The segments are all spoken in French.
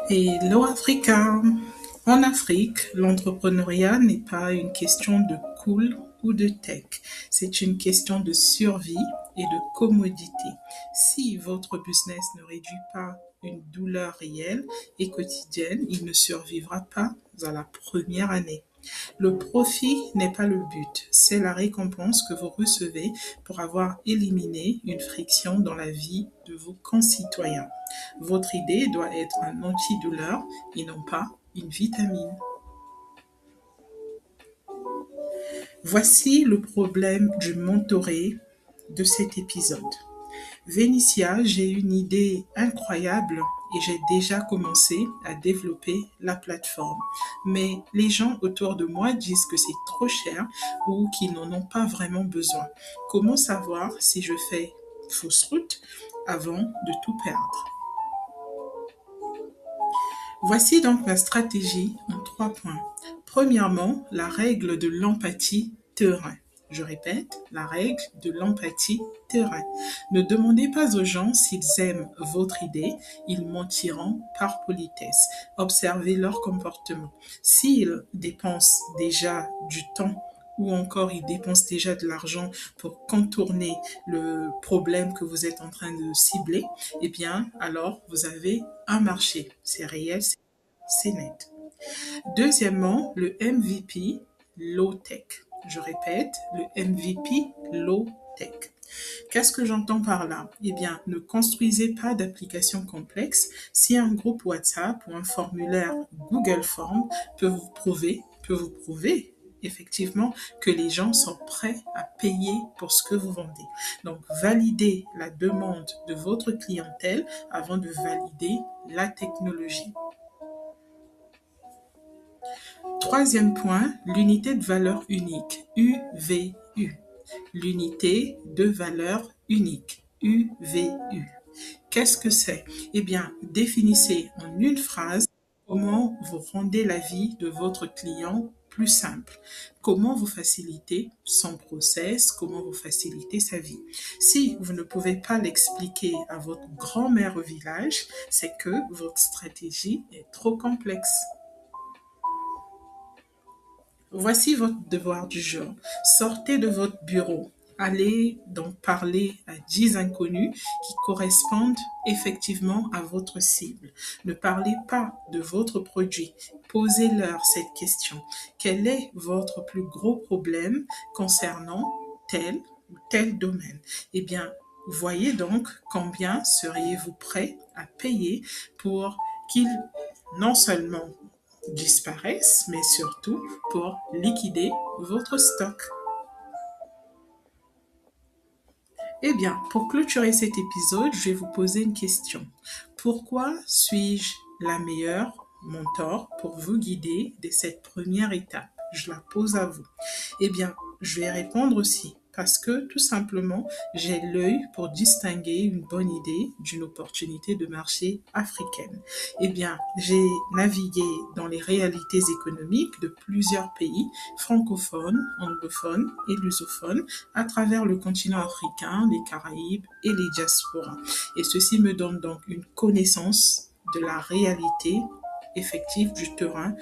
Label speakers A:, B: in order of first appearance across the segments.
A: Hello Africa! En Afrique, l'entrepreneuriat n'est pas une question de cool ou de tech, c'est une question de survie et de commodité. Si votre business ne réduit pas une douleur réelle et quotidienne, il ne survivra pas à la première année. Le profit n'est pas le but, c'est la récompense que vous recevez pour avoir éliminé une friction dans la vie de vos concitoyens. Votre idée doit être un antidouleur et non pas une vitamine. Voici le problème du mentoré de cet épisode. Vénitia, j'ai une idée incroyable et j'ai déjà commencé à développer la plateforme. Mais les gens autour de moi disent que c'est trop cher ou qu'ils n'en ont pas vraiment besoin. Comment savoir si je fais fausse route avant de tout perdre? Voici donc ma stratégie en 3 points. Premièrement, la règle de l'empathie terrain. Je répète, la règle de l'empathie terrain. Ne demandez pas aux gens s'ils aiment votre idée, ils mentiront par politesse. Observez leur comportement. S'ils dépensent déjà du temps ou encore ils dépensent déjà de l'argent pour contourner le problème que vous êtes en train de cibler, eh bien, alors vous avez un marché. C'est réel, c'est net. Deuxièmement, le MVP low tech. Je répète, le MVP low tech. Qu'est-ce que j'entends par là? Eh bien, ne construisez pas d'application complexe si un groupe WhatsApp ou un formulaire Google Form peut vous prouver effectivement que les gens sont prêts à payer pour ce que vous vendez. Donc, validez la demande de votre clientèle avant de valider la technologie. Troisième point, l'unité de valeur unique, UVU. L'unité de valeur unique, UVU. Qu'est-ce que c'est? Eh bien, définissez en une phrase comment vous rendez la vie de votre client plus simple. Comment vous facilitez son process, comment vous facilitez sa vie. Si vous ne pouvez pas l'expliquer à votre grand-mère au village, c'est que votre stratégie est trop complexe. Voici votre devoir du jour. Sortez de votre bureau. Allez donc parler à 10 inconnus qui correspondent effectivement à votre cible. Ne parlez pas de votre produit. Posez-leur cette question. Quel est votre plus gros problème concernant tel ou tel domaine? Eh bien, voyez donc combien seriez-vous prêt à payer pour qu'ils non seulement disparaissent, mais surtout pour liquider votre stock. Eh bien, pour clôturer cet épisode, je vais vous poser une question. Pourquoi suis-je la meilleure mentor pour vous guider dès cette première étape? Je la pose à vous. Eh bien, je vais répondre aussi parce que tout simplement, j'ai l'œil pour distinguer une bonne idée d'une opportunité de marché africaine. Eh bien, j'ai navigué dans les réalités économiques de plusieurs pays francophones, anglophones et lusophones à travers le continent africain, les Caraïbes et les diasporas. Et ceci me donne donc une connaissance de la réalité effective du terrain,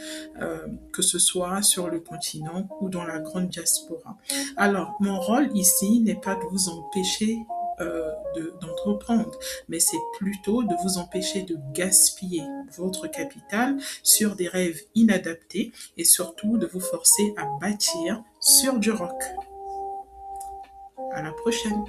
A: que ce soit sur le continent ou dans la grande diaspora. Alors, mon rôle ici n'est pas de vous empêcher d'entreprendre, mais c'est plutôt de vous empêcher de gaspiller votre capital sur des rêves inadaptés et surtout de vous forcer à bâtir sur du roc. À la prochaine.